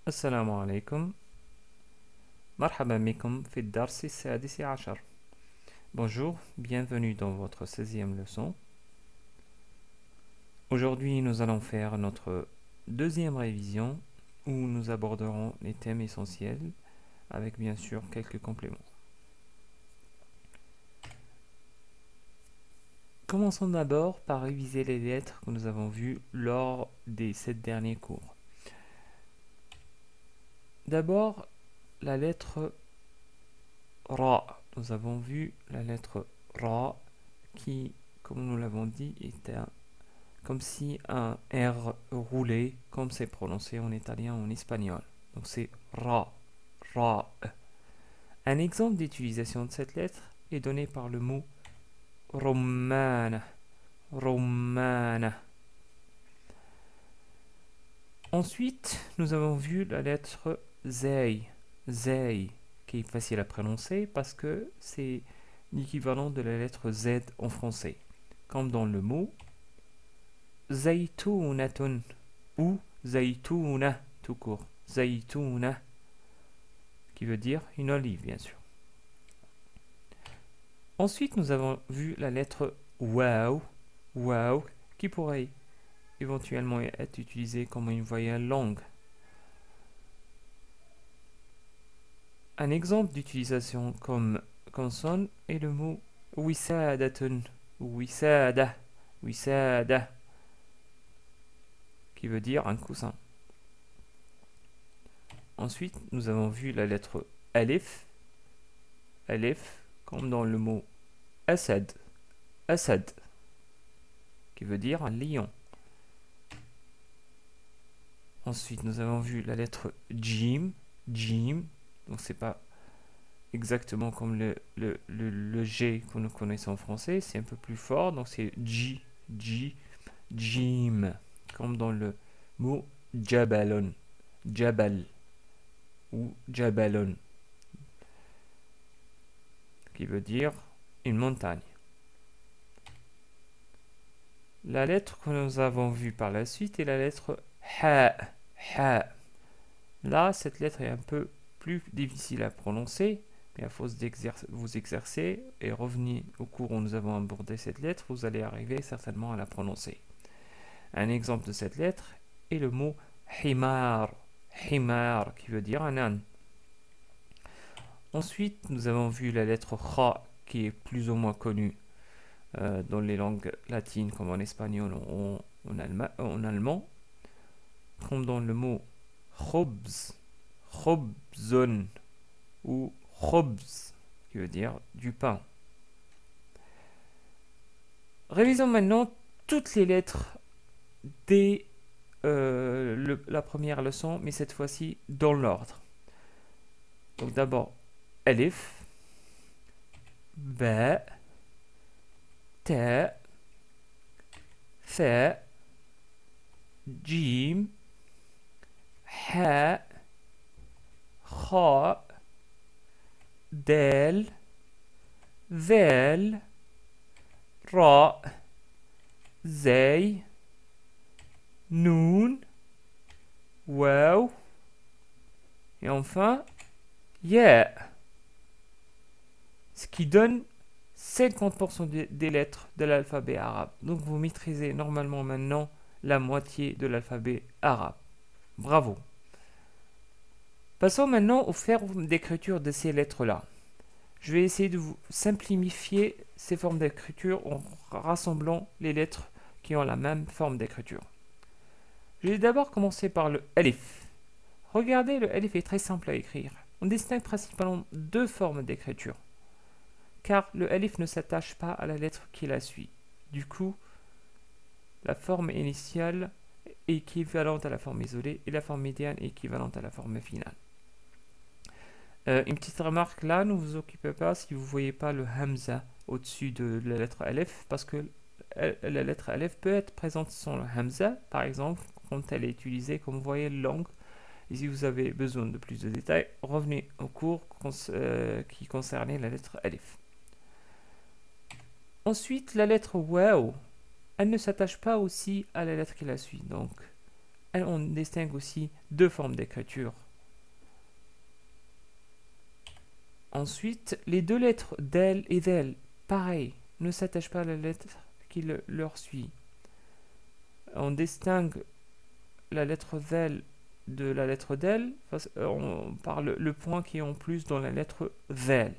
السلام عليكم. مرحبا بكم في الدرس السادس عشر. Bonjour, bienvenue dans votre 16e leçon. Aujourd'hui, nous allons faire notre deuxième révision où nous aborderons les thèmes essentiels avec bien sûr quelques compléments. Commençons d'abord par réviser les lettres que nous avons vues lors des 7 derniers cours. D'abord, la lettre Ra. Nous avons vu la lettre Ra qui, comme nous l'avons dit, est comme si un R roulé, comme c'est prononcé en italien ou en espagnol. Donc c'est Ra, Ra. Un exemple d'utilisation de cette lettre est donné par le mot Romana, Romana. Ensuite, nous avons vu la lettre Zay, Zay, qui est facile à prononcer parce que c'est l'équivalent de la lettre Z en français, comme dans le mot Zaytounatun ou Zaytouna tout court. Zaytouna, qui veut dire une olive, bien sûr. Ensuite, nous avons vu la lettre Waw, Waw, qui pourrait éventuellement être utilisée comme une voyelle longue. Un exemple d'utilisation comme consonne est le mot Wisadatun, Wisada, Wisada, qui veut dire un coussin. Ensuite, nous avons vu la lettre Alif, Alif, comme dans le mot Asad, Asad, qui veut dire un lion. Ensuite, nous avons vu la lettre Jim, Jim, donc c'est pas exactement comme le G que nous connaissons en français, c'est un peu plus fort, donc c'est J, J, Jim, comme dans le mot Jabalon, Jabal, ou Jabalon, qui veut dire une montagne. La lettre que nous avons vue par la suite est la lettre Ha, Ha. Là, cette lettre est un peu plus difficile à prononcer, mais à force de vous exercer et revenir au cours où nous avons abordé cette lettre, vous allez arriver certainement à la prononcer. Un exemple de cette lettre est le mot Himar, Himar, qui veut dire un âne. Ensuite, nous avons vu la lettre Kha, qui est plus ou moins connue dans les langues latines comme en espagnol ou en allemand, comme dans le mot khobz, khobzon ou khobz, qui veut dire du pain. Révisons maintenant toutes les lettres dès la première leçon, mais cette fois-ci dans l'ordre. Donc d'abord, Alif, Ba, Ta, Fa, Jim, Ha, Kha, Dal, Val, Ra, Zay, Noun, Waw, et enfin Ya, ce qui donne 50% des lettres de l'alphabet arabe. Donc vous maîtrisez normalement maintenant la moitié de l'alphabet arabe. Bravo. Passons maintenant aux formes d'écriture de ces lettres-là. Je vais essayer de vous simplifier ces formes d'écriture en rassemblant les lettres qui ont la même forme d'écriture. Je vais d'abord commencer par le alif. Regardez, le alif est très simple à écrire. On distingue principalement deux formes d'écriture, car le alif ne s'attache pas à la lettre qui la suit. Du coup, la forme initiale est équivalente à la forme isolée et la forme médiane est équivalente à la forme finale. Une petite remarque là, ne vous occupez pas si vous ne voyez pas le hamza au-dessus de la lettre alif, parce que la lettre alif peut être présente sans le hamza, par exemple, quand elle est utilisée comme voyelle longue. Et si vous avez besoin de plus de détails, revenez au cours qui concernait la lettre alif. Ensuite, la lettre waw, elle ne s'attache pas aussi à la lettre qui la suit. Donc, on distingue aussi deux formes d'écriture. Ensuite, les deux lettres del et del, pareil, ne s'attachent pas à la lettre qui leur suit. On distingue la lettre del de la lettre del, par le point qui est en plus dans la lettre del.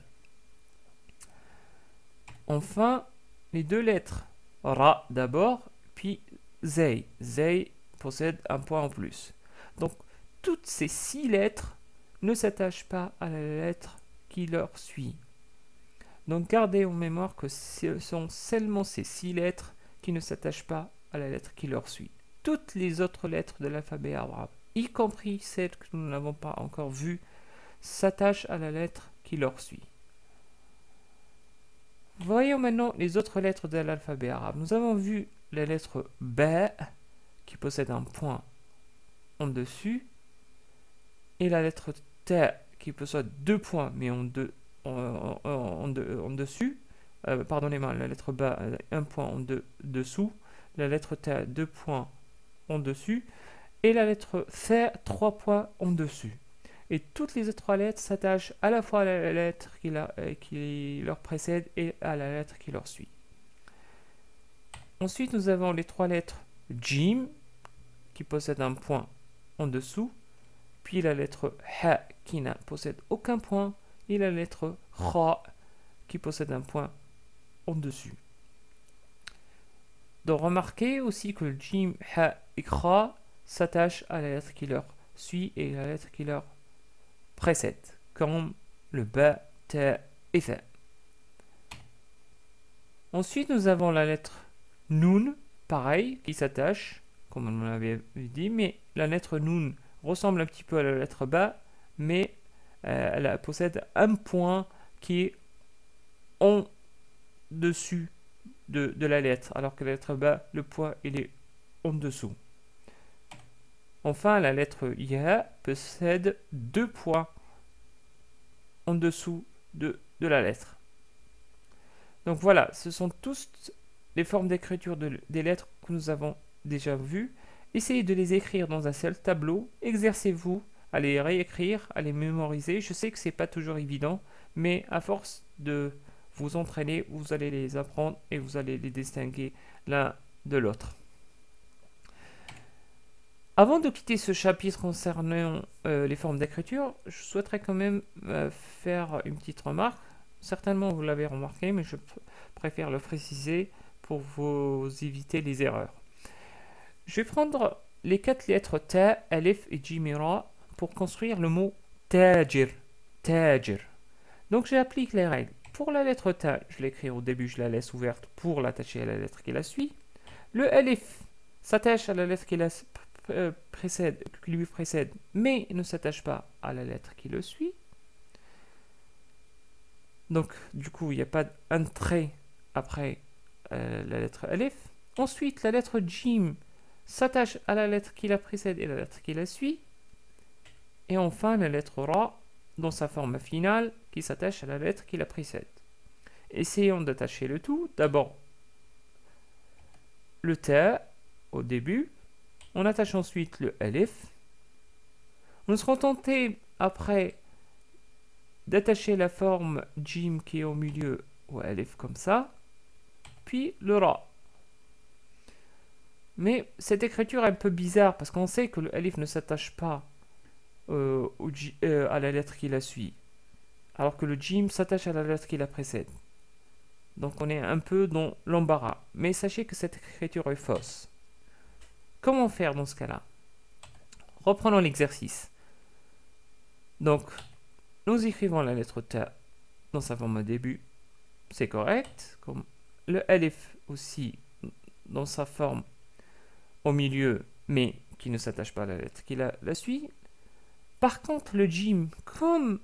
Enfin, les deux lettres ra d'abord, puis zey. Zey possède un point en plus. Donc, toutes ces 6 lettres ne s'attachent pas à la lettre qui leur suit. Donc, gardez en mémoire que ce sont seulement ces 6 lettres qui ne s'attachent pas à la lettre qui leur suit. Toutes les autres lettres de l'alphabet arabe, y compris celles que nous n'avons pas encore vues, s'attachent à la lettre qui leur suit. Voyons maintenant les autres lettres de l'alphabet arabe. Nous avons vu la lettre Ba qui possède un point en dessus et la lettre Ta qui possède 2 points mais en dessus. Pardonnez-moi, la lettre Ba, 1 point en dessous. La lettre Ta, 2 points en dessus. Et la lettre Tha, 3 points en dessus. Et toutes les autres lettres s'attachent à la fois à la lettre qui leur précède et à la lettre qui leur suit. Ensuite, nous avons les 3 lettres Jim, qui possèdent un point en dessous, puis la lettre Ha, qui ne possède aucun point, et la lettre Kha, qui possède un point en dessus. Donc, remarquez aussi que le Jim, Ha et Kha s'attachent à la lettre qui leur suit et la lettre qui leur précède, comme le Ba, Ta et Tha. Ensuite, nous avons la lettre Nun, pareil, qui s'attache, comme on l'avait dit, mais la lettre Nun ressemble un petit peu à la lettre Ba, mais elle possède un point qui est en dessus de la lettre, alors que la lettre Ba, le point, il est en dessous. Enfin, la lettre Ya possède 2 points en dessous de la lettre. Donc voilà, ce sont tous les formes d'écriture des lettres que nous avons déjà vues. Essayez de les écrire dans un seul tableau. Exercez-vous à les réécrire, à les mémoriser. Je sais que ce n'est pas toujours évident, mais à force de vous entraîner, vous allez les apprendre et vous allez les distinguer l'un de l'autre. Avant de quitter ce chapitre concernant les formes d'écriture, je souhaiterais quand même faire une petite remarque. Certainement vous l'avez remarqué, mais je préfère le préciser pour vous éviter les erreurs. Je vais prendre les 4 lettres Ta, Alif et Jim et Ra pour construire le mot Tajir. Tajir. Donc j'applique les règles. Pour la lettre Ta, je l'écris au début, je la laisse ouverte pour l'attacher à la lettre qui la suit. Le Alif s'attache à la lettre qui lui précède, mais ne s'attache pas à la lettre qui le suit. Donc, du coup, il n'y a pas un trait après la lettre Alif. Ensuite, la lettre Jim s'attache à la lettre qui la précède et la lettre qui la suit. Et enfin, la lettre Ra, dans sa forme finale, qui s'attache à la lettre qui la précède. Essayons d'attacher le tout. D'abord, le Ta au début. On attache ensuite le Alif. On sera tenté après d'attacher la forme Jim qui est au milieu au Alif comme ça, puis le Ra. Mais cette écriture est un peu bizarre parce qu'on sait que le Alif ne s'attache pas à la lettre qui la suit, alors que le Jim s'attache à la lettre qui la précède. Donc on est un peu dans l'embarras. Mais sachez que cette écriture est fausse. Comment faire dans ce cas-là? Reprenons l'exercice. Donc, nous écrivons la lettre Ta dans sa forme au début. C'est correct. Comme le Alif aussi dans sa forme au milieu, mais qui ne s'attache pas à la lettre qui la suit. Par contre, le Jim, comme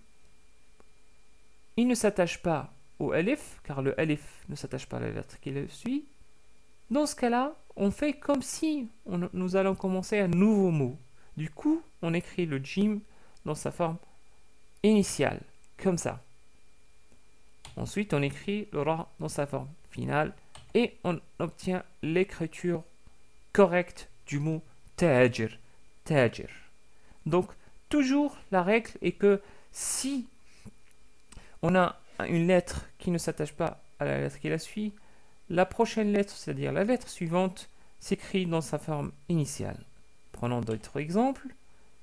il ne s'attache pas au Alif, car le Alif ne s'attache pas à la lettre qui le suit, dans ce cas-là, on fait comme si nous allons commencer un nouveau mot. Du coup, on écrit le Jim dans sa forme initiale, comme ça. Ensuite, on écrit le Ra dans sa forme finale et on obtient l'écriture correcte du mot Tajir. tajir. Donc, toujours, la règle est que si on a une lettre qui ne s'attache pas à la lettre qui la suit, la prochaine lettre, c'est-à-dire la lettre suivante, s'écrit dans sa forme initiale. Prenons d'autres exemples.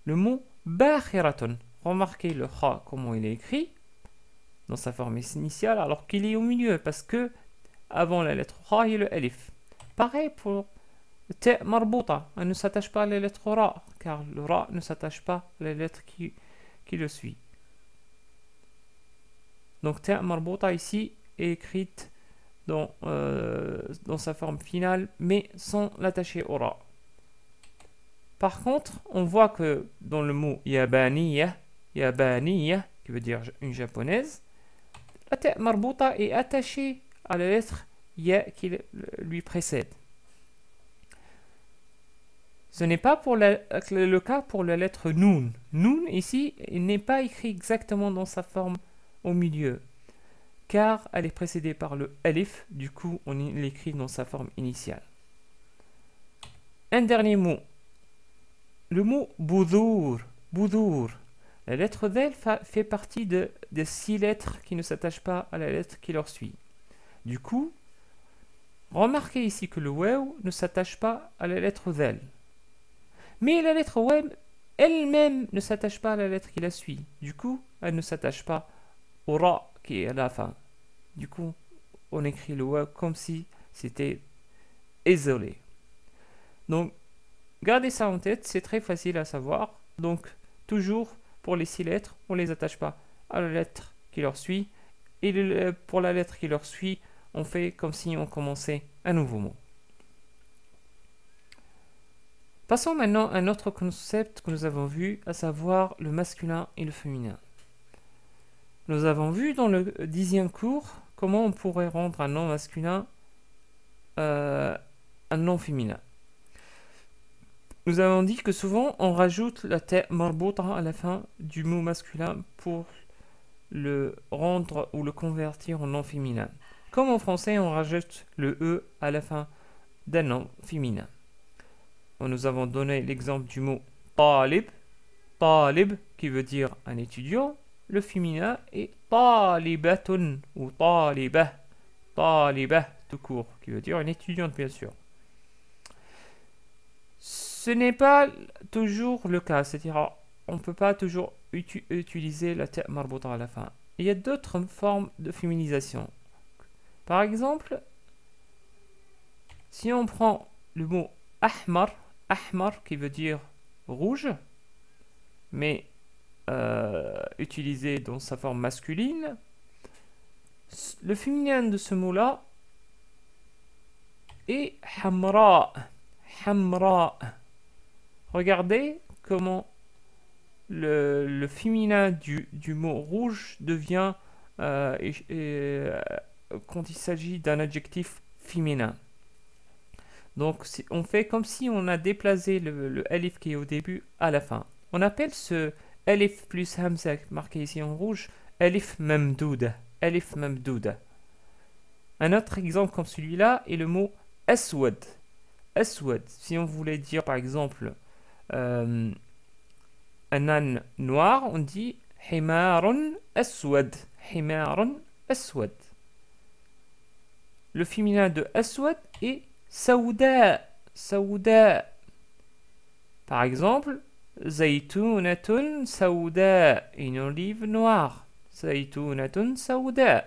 Le mot bakhiratun. Remarquez le kha, comment il est écrit dans sa forme initiale, alors qu'il est au milieu, parce que avant la lettre kha, il y a le alif. Pareil pour le ta marbuta. Elle ne s'attache pas à la lettre ra, car le ra ne s'attache pas à la lettre qui le suit. Donc ta marbuta ici est écrite dans sa forme finale, mais sans l'attacher au ra. Par contre, on voit que dans le mot yabaniya, qui veut dire une japonaise, la ta marbuta est attachée à la lettre ya qui lui précède. Ce n'est pas pour le cas pour la lettre nun. Nun ici n'est pas écrit exactement dans sa forme au milieu, car elle est précédée par le alif, du coup on l'écrit dans sa forme initiale. Un dernier mot, le mot boudour. Boudour. La lettre del fait partie des 6 lettres qui ne s'attachent pas à la lettre qui leur suit. Du coup, remarquez ici que le waw ne s'attache pas à la lettre del. Mais la lettre waw elle-même ne s'attache pas à la lettre qui la suit. Du coup, elle ne s'attache pas au ra qui est à la fin. Du coup, on écrit le waw comme si c'était isolé. Donc, gardez ça en tête, c'est très facile à savoir. Donc, toujours, pour les 6 lettres, on ne les attache pas à la lettre qui leur suit. Et pour la lettre qui leur suit, on fait comme si on commençait un nouveau mot. Passons maintenant à un autre concept que nous avons vu, à savoir le masculin et le féminin. Nous avons vu dans le 10e cours comment on pourrait rendre un nom masculin un nom féminin. Nous avons dit que souvent on rajoute la ta marbuta à la fin du mot masculin pour le rendre ou le convertir en nom féminin. Comme en français on rajoute le e à la fin d'un nom féminin. Nous avons donné l'exemple du mot talib, talib qui veut dire un étudiant. Le féminin est talibatun ou talibah, talibah tout court, qui veut dire une étudiante bien sûr. Ce n'est pas toujours le cas, c'est-à-dire on ne peut pas toujours utiliser la ta marbuta à la fin. Il y a d'autres formes de féminisation. Par exemple, si on prend le mot ahmar, ahmar qui veut dire rouge, mais utilisé dans sa forme masculine, le féminin de ce mot-là est hamra. Hamra. Regardez comment le féminin du mot rouge devient quand il s'agit d'un adjectif féminin. Donc on fait comme si on a déplacé le alif qui est au début à la fin. On appelle ce alif plus hamza marqué ici en rouge alif mamdouda. Alif mamdouda. Un autre exemple comme celui-là est le mot aswad. Aswad. Si on voulait dire par exemple un âne noir, on dit himarun aswad. Himarun aswad. Le féminin de aswad est Saouda, Saouda. Par exemple, Zaytounatun Saouda, une olive noire. Zaytounatun Saouda.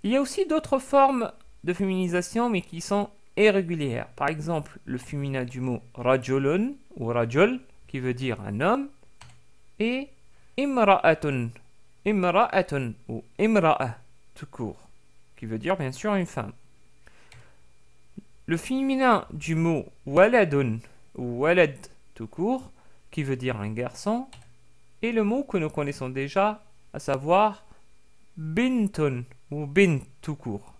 Il y a aussi d'autres formes de féminisation, mais qui sont irrégulières. Par exemple, le féminin du mot rajulun ou rajul, qui veut dire un homme, et imra'atun, imra'atun ou imra'a, tout court, qui veut dire bien sûr une femme. Le féminin du mot waladun ou walad tout court, qui veut dire un garçon, et le mot que nous connaissons déjà, à savoir bintun ou bint tout court.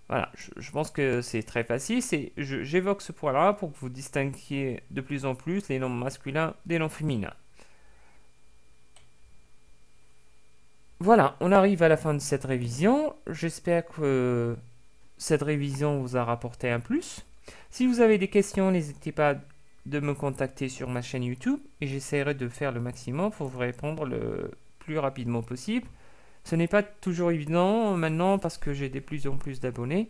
Voilà, je pense que c'est très facile. J'évoque ce point-là pour que vous distinguiez de plus en plus les noms masculins des noms féminins. Voilà, on arrive à la fin de cette révision. J'espère que cette révision vous a rapporté un plus. Si vous avez des questions, n'hésitez pas de me contacter sur ma chaîne YouTube et j'essaierai de faire le maximum pour vous répondre le plus rapidement possible. Ce n'est pas toujours évident maintenant parce que j'ai de plus en plus d'abonnés,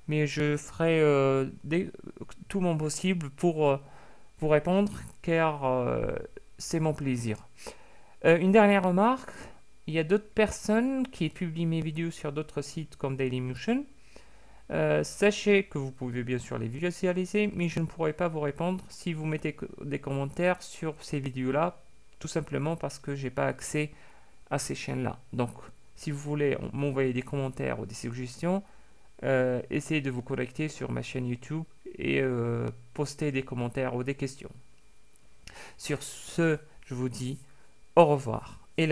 mais je ferai tout mon possible pour vous répondre car c'est mon plaisir. Une dernière remarque, il y a d'autres personnes qui publient mes vidéos sur d'autres sites comme Dailymotion. Sachez que vous pouvez bien sûr les visualiser, mais je ne pourrai pas vous répondre si vous mettez des commentaires sur ces vidéos-là, tout simplement parce que j'ai pas accès à ces chaînes-là. Donc, si vous voulez m'envoyer des commentaires ou des suggestions, essayez de vous connecter sur ma chaîne YouTube et poster des commentaires ou des questions. Sur ce, je vous dis au revoir et